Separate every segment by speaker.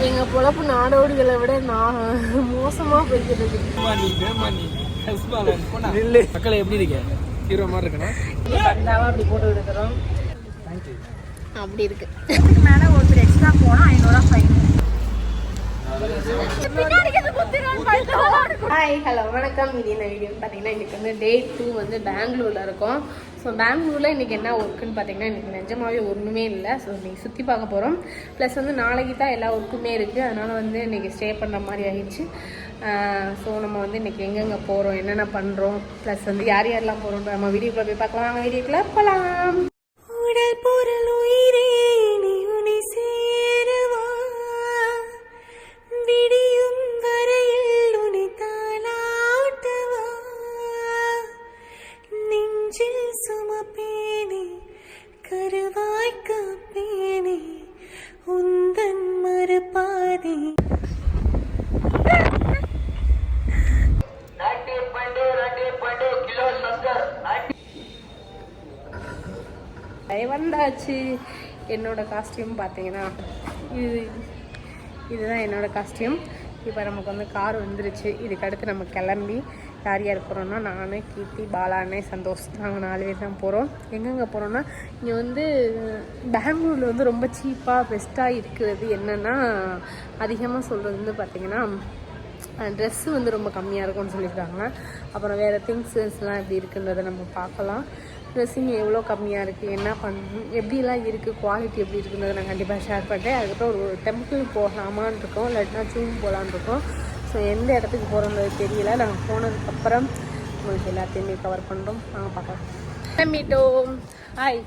Speaker 1: எங்கள் பொழப்பு நாடோடிகளை விட நான் மோசமாக போய்க்கிறது.
Speaker 2: மக்களை எப்படி இருக்கேன்? ஹீரோ மாதிரி இருக்கணும்.
Speaker 1: பந்தாவா அப்படி போட்டு விடுக்கிறோம். அப்படி இருக்கு.
Speaker 3: மேலே ஒருத்தர் எக்ஸ்ட்ரா போனால் 500 ஃபைன்.
Speaker 1: ஹாய் ஹலோ வணக்கம். இது என்ன வீடியோன்னு பார்த்தீங்கன்னா இன்றைக்கி வந்து டே 2 வந்து பெங்களூரில் இருக்கோம். ஸோ பெங்களூரில் இன்றைக்கி என்ன ஒர்க்குன்னு பார்த்தீங்கன்னா இன்றைக்கி நிஜமாகவே ஒன்றுமே இல்லை. ஸோ இன்றைக்கி சுற்றி பார்க்க போகிறோம். ப்ளஸ் வந்து நாளைக்கு தான் எல்லா ஒர்க்குமே இருக்குது. அதனால் வந்து இன்றைக்கி ஸ்டே பண்ணுற மாதிரி ஆகிடுச்சு. ஸோ நம்ம வந்து இன்றைக்கி எங்கெங்கே போகிறோம், என்னென்ன பண்ணுறோம், ப்ளஸ் வந்து யார் யாரெல்லாம் போகிறோம் நம்ம வீடியோக்குள்ளே போய் பார்க்கலாம். வாங்க வீடியோக்குள்ளே போகலாம். உடல் பொருள் உயிரே நீ உனி சேருவா, விடியும் வரையில் உனி தாலாட்டுவா, நெஞ்சில் சுமப்பேனே கருவாய் காப்பேனே உந்தன் மறுபாதி. வந்தாச்சு. என்னோட காஸ்டியூம் பார்த்தீங்கன்னா இதுதான் என்னோட காஸ்டியூம். இப்போ நமக்கு வந்து கார் வந்துருச்சு. இதுக்கு அடுத்து நம்ம கிளம்பி யார் யார் போகிறோன்னா நான், கீர்த்தி, பாலாண்ணே, சந்தோஷ், நாங்கள் 4 பேர் தான் போகிறோம். எங்கெங்கே போகிறோன்னா இங்கே வந்து பெங்களூரில் வந்து ரொம்ப சீப்பாக பெஸ்ட்டாக இருக்கிறது என்னென்னா அதிகமாக சொல்கிறது வந்து பார்த்திங்கன்னா ட்ரெஸ்ஸு வந்து ரொம்ப கம்மியாக இருக்கும்னு சொல்லியிருக்காங்க. அப்புறம் வேறு திங்ஸஸ்லாம் எப்படி இருக்குன்றதை நம்ம பார்க்கலாம். ட்ரெஸ்ஸிங் எவ்வளோ கம்மியாக இருக்குது, என்ன எப்படிலாம் இருக்குது, குவாலிட்டி எப்படி இருக்குன்றதை நான் கண்டிப்பாக ஷேர் பண்ணுறேன். அதுக்கப்புறம் ஒரு டெம்பிள் போகலாமான்னு இருக்கோம், இல்லாட்டினா ஜூம் போகலான்னு இருக்கோம். ஸோ எந்த இடத்துக்கு போகிறோன்றது தெரியல. நாங்கள் போனதுக்கப்புறம் உங்களுக்கு எல்லாத்தையுமே கவர் பண்ணுறோம். நாங்கள் பார்க்கலாம். கிளம்பிட்டோம். ஹாய்.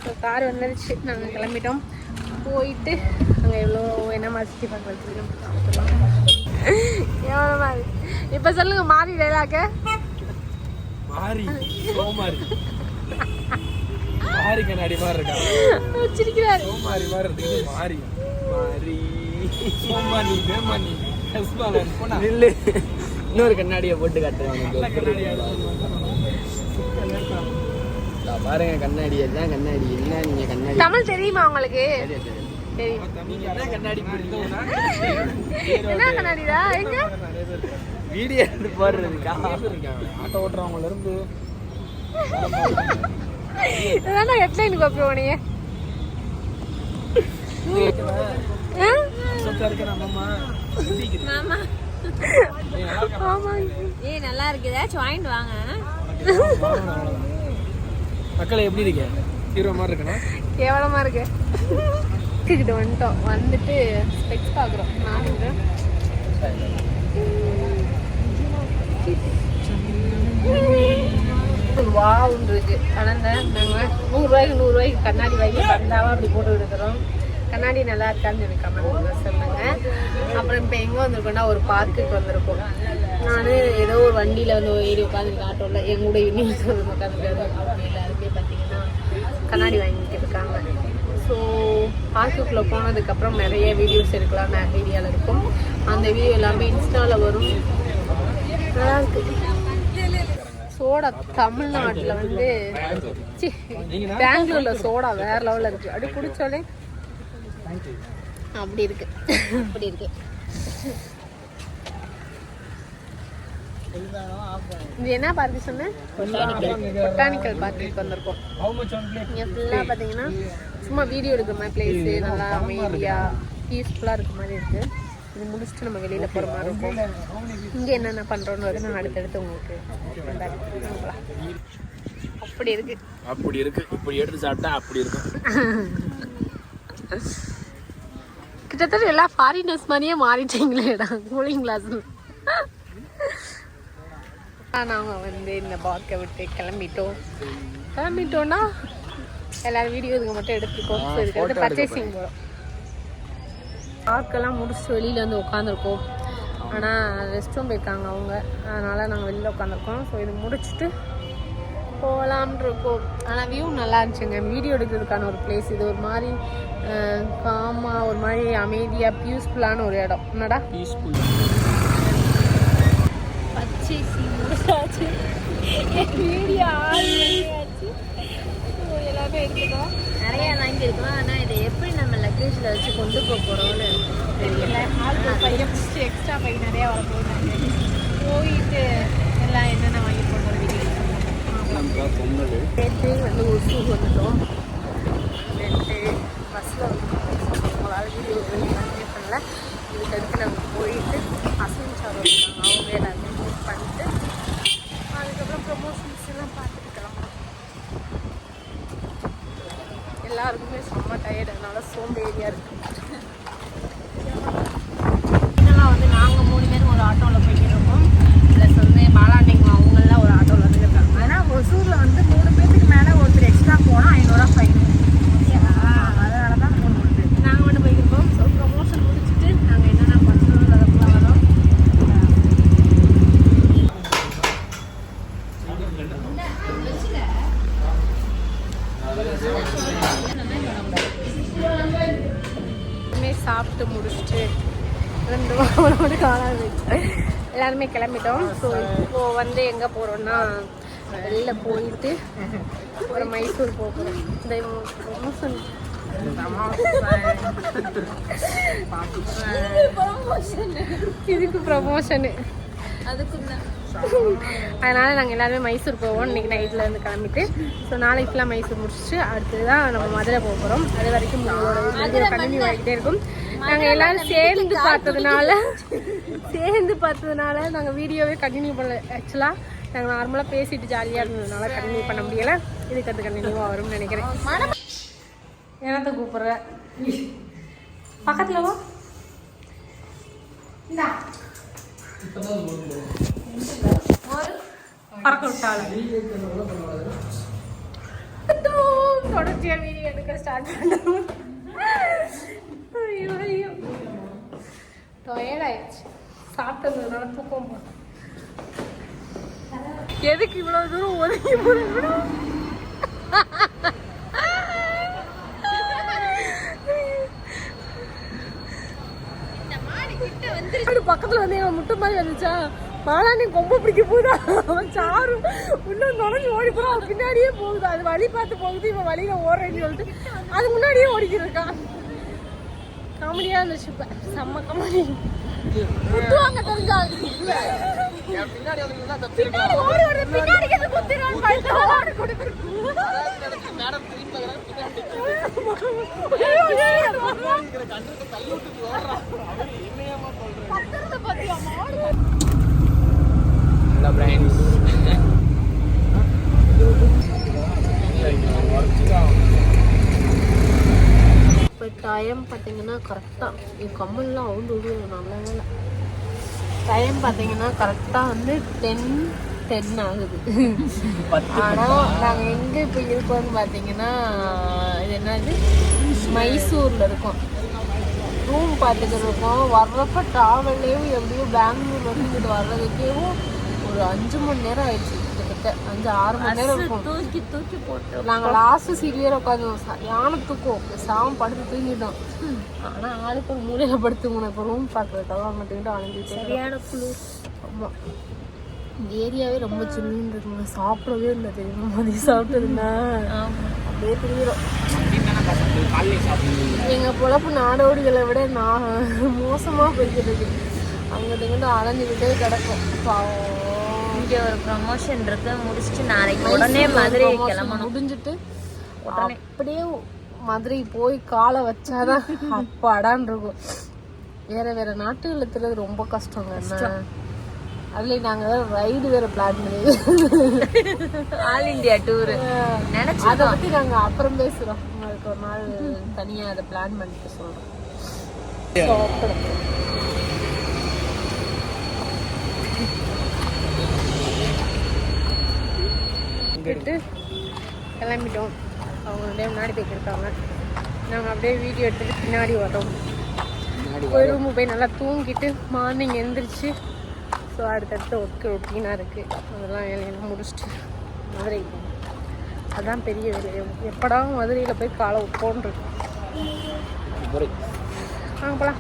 Speaker 1: ஸோ கார் வந்துருச்சு, நாங்கள் கிளம்பிட்டோம். போயிட்டு அங்கே எவ்வளோ என்ன மாதிரி சுற்றி பார்க்க வச்சுருக்கோம். எவ்வளோ மாதிரி இப்போ சொல்லுங்க மாறி டைலாக்க.
Speaker 2: மாறி சோமாரி மாறி கண்ணாடி மாதிரி இருக்கா
Speaker 1: வச்சிருக்கிறாரு.
Speaker 2: சோமாரி மாதிரி இருக்கு. மாறி மாறி சோமாரி பேமானி ஹஸ்பாலன் போனா இல்ல இன்னொரு கண்ணாடியை போட்டு காட்டுறாங்க. பாருங்க கண்ணாடி எல்லாம் கண்ணாடி என்ன நீங்க கண்ணாடி
Speaker 1: தமிழ் தெரியுமா உங்களுக்கு? தெரியும்.
Speaker 2: என்ன கண்ணாடி போடுறீங்க?
Speaker 1: என்ன கண்ணாடிடா? எங்க
Speaker 2: வீடியோ எடுத்து போடுறதுக்கா? ஆட்டோ ஓட்டுறவங்கல இருந்து
Speaker 1: இதானே ஹெட்லைன் காப்பி போனீங்க.
Speaker 3: நல்லா இருக்குதா? ஜாயிண்ட் வாங்க.
Speaker 2: மக்களை எப்படி இருக்கே? ஹீரோ மாதிரி இருக்கணும்.
Speaker 1: கேவலமா இருக்கு. கிட்ட வந்துட்டோம். வந்துட்டு ஸ்பெக்ஸ் பார்க்குறோம். நானுங்க வாவுன்னு இருக்கு. ஆனால் நாங்கள் 100 ரூபாய்க்கு கண்ணாடி வாங்கி பந்தாவா அப்படி போட்டு விடுக்கிறோம். கண்ணாடி நல்லா இருக்கான்னு சொல்லி கமெண்ட் சொல்லுங்க. அப்புறம் இப்போ எங்கே வந்திருக்கோம்னா ஒரு பார்க்குக்கு வந்திருக்கோம். நான் ஏதோ ஒரு வண்டியில் வந்து ஏறி உட்காந்துருக்கேன். ஆட்டோவில் எங்கூட யூனிவர்சல் உட்காந்துருக்காங்க. எல்லாருமே பார்த்தீங்கன்னா கண்ணாடி வாங்கிட்டு இருக்காங்க. ஸோ பார்க்குக்குள்ளே போனதுக்கப்புறம் நிறைய வீடியோஸ் எடுக்கலாம். நான் ஐடியாவில் இருக்கும். அந்த வீடியோ எல்லாமே இன்ஸ்டாவில் வரும். நல்லா இருக்கு. சோடா தமிழ்நாட்டில் வந்து பெங்களூரில் சோடா வேறு லெவலில் இருக்குது. அப்படி குடித்தோடனே அப்படி இருக்கு. அப்படி இருக்கு. இது என்ன பார்க்கு சொன்னேன்? பொட்டானிக்கல் பார்க்குக்கு வந்திருக்கோம். இங்கே ஃபுல்லாக பார்த்தீங்கன்னா சும்மா வீடியோ எடுக்கிற மாதிரி பிளேஸு, நல்லா அமைதியாக பீஸ்ஃபுல்லாக இருக்க மாதிரி இருக்குது. இது முடிச்சுட்டு நம்ம வெளியில் போகிற மாதிரி இருக்கும். இங்கே என்னென்ன பண்ணுறோன்னு நான் அடுத்தடுத்து உங்களுக்கு அப்படி இருக்கு.
Speaker 2: அப்படி இருக்கு. இப்படி எடுத்து சாப்பிட்டா அப்படி இருக்கும்.
Speaker 1: கிட்டத்தட்ட எல்லா ஃபாரினர்ஸ் மாதிரியே மாறிட்டீங்களேடா கூலிங் கிளாஸ். நாங்கள் வந்து இந்த பார்க்கை விட்டு கிளம்பிட்டோன்னா எல்லாரும் வீடியோ இதுக்கு மட்டும் எடுத்துருக்கோம். ஸோ இதுக்கு வந்து பர்ச்சேசிங் போகிறோம். பார்க்கெல்லாம் முடிச்சுட்டு வெளியில் வந்து உட்காந்துருக்கோம். ஆனால் ரெஸ்ட் ரூம் போயிருக்காங்க அவங்க, அதனால் நாங்கள் வெளியில் உட்காந்துருக்கோம். ஸோ இது முடிச்சுட்டு போகலாம்னு இருக்கோம். ஆனால் வியூ நல்லா இருந்துச்சுங்க. வீடியோ எடுக்கிறதுக்கான ஒரு பிளேஸ் இது. ஒரு மாதிரி காமாக, ஒரு மாதிரி அமைதியாக பீஸ்ஃபுல்லான ஒரு இடம். என்னடா
Speaker 2: பீஸ்ஃபுல்.
Speaker 1: பர்ச்சேசிங் முடிச்சாச்சு. வீடியோ ஆச்சு. எல்லாமே எடுத்துக்கோம்.
Speaker 3: நிறைய வாங்கியிருக்கோம். ஆனால் இதை எப்படி லக்கேஜில் வச்சு கொண்டு போக போகிறோம்னு
Speaker 1: தெரியல. ஆளுக்கு ஒரு பையன் பிடிச்சி எக்ஸ்ட்ரா பை நிறையா வரப்போகுது. போயிட்டு எல்லாம் என்னென்ன வாங்கி போடுறது வீட்டுக்கு நேற்று வந்து ஒசூர் வந்துட்டோம். நேற்று பஸ்ஸில் உங்களால் வீடியோ கண்டினியூ பண்ணல. இதுக்கடுத்து நாங்கள் போயிட்டு அசைன்சார் அவங்க எல்லாத்தையும் புக் பண்ணிட்டு அதுக்கப்புறம் ப்ரொமோஷன்ஸ் எல்லாம் பார்த்துட்டு கிளம்புறோம். எல்லாருக்குமே செம்ம டயர்டு, அதனால சோம்பேறியாக இருக்குது. இதெல்லாம் வந்து நாங்கள் 3 பேரும் ஒரு ஆட்டோவில் போய்கிட்டு இருக்கோம். ப்ளஸ் வந்து பாலாண்டிங்க அவங்கெல்லாம் ஒரு ஆட்டோவில் வந்து இருக்காங்க.
Speaker 3: ஆனால் ஒசூரில் வந்து 3 பேருக்கு மேலே ஒருத்தர் எக்ஸ்ட்ரா போனால் 500 ரூபா ஃபைன். அதனால தான் 3 பேர்
Speaker 1: நாங்கள் மட்டும் போய்க்கிருக்கோம். ஸோ ப்ரொமோஷன் முடிச்சுட்டு நாங்கள் என்னென்ன பண்ணுறோம் அதுக்குலாம் வரோம். சாப்பிட்டு முடிச்சுட்டு 2 வாரம் காலாக எல்லாருமே கிளம்பிட்டோம். ஸோ இப்போது வந்து எங்கே போகிறோன்னா வெளில போயிட்டு ஒரு மைசூர் போகிறோம். இந்த ப்ரொமோஷன் இதுக்கு ப்ரமோஷனு அதனால் நாங்கள் எல்லாருமே மைசூர் போவோம். இன்றைக்கி நைட்டில் இருந்து கிளம்பிட்டு ஸோ நாளைக்கு ஃபுல்லாக மைசூர் முடிச்சுட்டு அடுத்து தான் நம்ம மதுரை போக போகிறோம். அது வரைக்கும் உங்களோட வீடியோ கண்டினியூ ஆகிட்டே இருக்கும். நாங்கள் எல்லோரும் சேர்ந்து பார்த்ததுனால நாங்கள் வீடியோவே கண்டினியூ பண்ணல. ஆக்சுவலாக நாங்கள் நார்மலாக பேசிட்டு ஜாலியாக இருந்ததுனால கண்டினியூ பண்ண முடியலை. இதுக்கு அது கண்டினியூவாக வரும்னு நினைக்கிறேன். என்னத்தை கூப்பிட்ற பக்கத்தில் வா. பறக்க விட்டாள் தொடர்ச்சியா வீடியோ எடுக்க ஸ்டார்ட் பண்ணுவோம். ஐயோ ஐயோ டயர்ட் ஆயிடுச்சு. சாப்பிட்டதுனால தூக்கம் போகும். எதுக்கு இவ்வளவு தூரம் ஒதுக்கி போடணும்? பக்கத்துல வந்து என் முட்டை மாதிரி வந்துச்சா மாலானி கொம்பு பிடிக்க போகுதா சாரு இன்னும் நுழைஞ்சு ஓடி போறா. அவன் பின்னாடியே போகுது. அது வழி பார்த்து போகுது. இவன் வழியில ஓடுறேன்னு சொல்லிட்டு அது முன்னாடியே ஓடிக்கிட்டு இருக்கான். காமெடியா இருந்துச்சு. இப்ப செம்ம காமெடி. குத்துவாங்க தெரிஞ்சாங்க இப்போ டைம் பார்த்தீங்கன்னா கரெக்டாக என் கம்மல்லாம் அவுண்டு விடுவோம். நல்ல வேலை. டைம் பார்த்தீங்கன்னா கரெக்டாக வந்து 10 ஆகுது. ஆனால் நாங்கள் எங்கே இப்போ இருக்கோம்னு பார்த்தீங்கன்னா இது என்னது மைசூரில் இருக்கோம். ரூம் பார்த்துக்கிட்டு இருக்கோம். வர்றப்ப ட்ராவல்லையும் எப்படியோ பெங்களூர் வந்து இங்கிட்டு வர்றதுக்கேவும் ஒரு 5 மணி நேரம் ஆயிடுச்சு. கிட்டத்தட்ட 5-6 மணி நேரம் இருக்கும்.
Speaker 3: தூக்கி போட்டு
Speaker 1: நாங்கள் லாஸ்ட்டு சீரியர் உட்காந்தோம். யானை தூக்கம் சாமம் படுத்து தூங்கிட்டோம். ஆனால் ஆளுக்கு ஒரு மூலையில் படுத்துங்கணும். இப்போ ரூம் பார்க்குறதுக்காக அங்கிட்டு அலைஞ்சிட்டு
Speaker 3: சரியான குழு.
Speaker 1: ஆமாம் இந்த ஏரியாவே ரொம்ப சில்லுன்னு இருக்குங்க. சாப்பிடவே இல்லை தெரியுமா. மதியம் சாப்பிட்டதுன்னா அப்படியே தெரியும். எங்கள் பொழப்பு நாடோடிகளை விட நான் மோசமாக போய்கிட்டு இருக்கு. அங்கிட்டு இங்கிட்டு அலைஞ்சிக்கிட்டே கிடக்கும்.
Speaker 3: இங்கே ஒரு ப்ரமோஷன் இருக்கு. முடிச்சுட்டு நாளைக்கு உடனே மதுரை கிளம்பணும்.
Speaker 1: முடிஞ்சிட்டு அப்படியே மதுரை போய் காலை வச்சாதான் அப்பாடான்னு இருக்கும். வேற நாட்டுகள் இருக்கிறது ரொம்ப கஷ்டங்க. என்ன அதுலேயும் நாங்கள் ரைடு வேற பிளான் பண்ணி
Speaker 3: ஆல் இண்டியா டூரு நினைச்சு
Speaker 1: அதை பற்றி நாங்கள் அப்புறம் பேசுகிறோம். உங்களுக்கு ஒரு நாள் தனியாக அதை பிளான் பண்ணிட்டு சொல்கிறோம். கிளம்பிட்டோம். அவங்க முன்னாடி போய்க்கிருக்காங்க. நாங்கள் அப்படியே வீடியோ எடுத்துகிட்டு பின்னாடி வரோம். போய் ரூமு போய் நல்லா தூங்கிட்டு மார்னிங் எழுந்திரிச்சு ஸோ அடுத்தடுத்து ஒர்க்கு ரொட்டீனாக இருக்குது. அதெல்லாம் வேலையெல்லாம் முடிச்சுட்டு மதுரை போகணும். அதுதான் பெரிய வேலை. எப்படா மதுரையில் போய் காலை வைப்போன்னு இருக்கு. வாங்க போகலாம்.